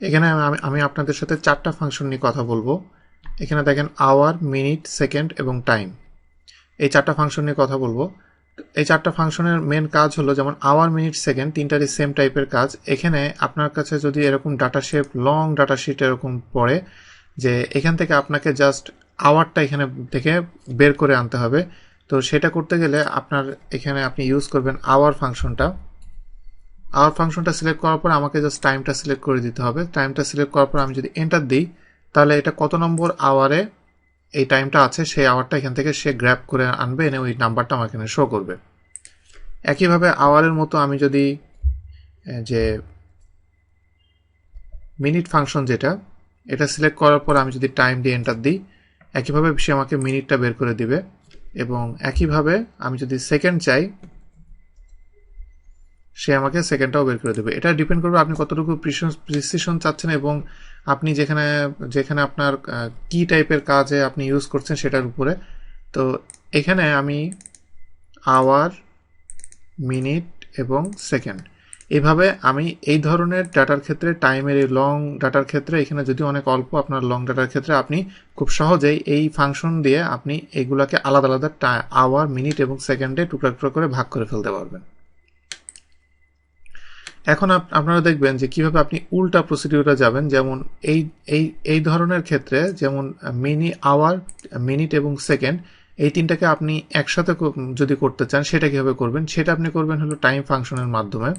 এখানে আমি আপনাদের সাথে 4টা ফাংশন নিয়ে কথা বলবো। এখানে দেখেন আওয়ার, মিনিট, সেকেন্ড এবং টাইম, এই 4টা ফাংশন নিয়ে কথা বলবো। এই 4টা ফাংশনের মেন কাজ হলো, যেমন আওয়ার, মিনিট, সেকেন্ড তিনটারই সেম টাইপের কাজ। এখানে আপনার কাছে যদি এরকম data shape, long data sheet এরকম পড়ে যে এখান থেকে আপনাকে জাস্ট আওয়ারটা এখানে থেকে বের করে আনতে হবে, তো সেটা করতে গেলে আপনার এখানে আপনি ইউজ করবেন আওয়ার ফাংশনটা। আওয়ার ফাংশনটা সিলেক্ট করার পর আমাকে জাস্ট টাইমটা সিলেক্ট করে দিতে হবে। টাইমটা সিলেক্ট করার পর আমি যদি এন্টার দিই, তাহলে এটা কত নম্বর আওয়ারে এই টাইমটা আছে সেই আওয়ারটা এখান থেকে সে গ্র্যাব করে আনবে, এনে ওই নাম্বারটা আমার এখানে শো করবে। একইভাবে আওয়ারের মতো আমি যদি যে মিনিট ফাংশন যেটা, এটা সিলেক্ট করার পর আমি যদি টাইম দিয়ে এন্টার দিই, একইভাবে সে আমাকে মিনিটটা বের করে দিবে। এবং একইভাবে আমি যদি সেকেন্ড চাই, সে আমাকে সেকেন্ডটাও বের করে দেবে। এটা ডিপেন্ড করবে আপনি কতটুকু প্রিসিশন চাচ্ছেন এবং আপনি যেখানে যেখানে আপনার কি টাইপের কাজে আপনি ইউজ করছেন সেটার উপরে। তো এখানে আমি আওয়ার, মিনিট এবং সেকেন্ড, এইভাবে আমি এই ধরনের ডাটার ক্ষেত্রে, টাইমের এই লং ডাটার ক্ষেত্রে, এখানে যদি অনেক অল্প আপনার লং ডাটার ক্ষেত্রে আপনি খুব সহজেই এই ফাংশন দিয়ে আপনি এইগুলোকে আলাদা আলাদা আওয়ার, মিনিট এবং সেকেন্ডে টুকরা টুকরা করে ভাগ করে ফেলতে পারবেন। এখন আপনারা দেখবেন যে কিভাবে আপনি উল্টা প্রসিডিউরে যাবেন। যেমন এই এই এই ধরনের ক্ষেত্রে, যেমন আওয়ার, মিনিট এবং সেকেন্ড, এই তিনটাকে আপনি একসাথে যদি করতে চান সেটা কিভাবে করবেন, সেটা আপনি করবেন হলো টাইম ফাংশনের মাধ্যমে।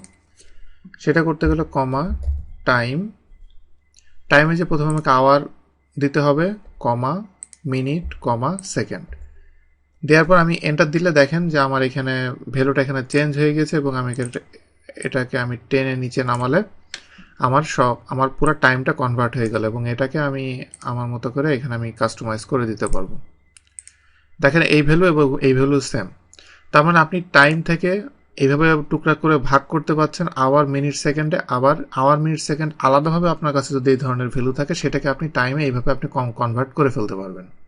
সেটা করতে গেলে কমা টাইম, টাইমে যে প্রথমে আমাকে আওয়ার দিতে হবে, কমা মিনিট, কমা সেকেন্ড, দেওয়ার পর আমি এন্টার দিলে দেখেন যে আমার এখানে ভ্যালুটা এখানে চেঞ্জ হয়ে গেছে এবং আমি এটাকে আমি টেনে নিচে নামালে আমার পুরো টাইমটা কনভার্ট হয়ে গেল এবং এটাকে আমি আমার মতো করে এখানে আমি কাস্টমাইজ করে দিতে পারবো। দেখেন এই ভ্যালু এবং এই ভ্যালু সেম, তার মানে আপনি টাইম থেকে এইভাবে টুকরা করে ভাগ করতে পারছেন আওয়ার, মিনিট, সেকেন্ডে। আবার আওয়ার, মিনিট, সেকেন্ড আলাদাভাবে আপনার কাছে যদি এই ধরনের ভ্যালু থাকে, সেটাকে আপনি টাইমে এইভাবে আপনি কনভার্ট করে ফেলতে পারবেন।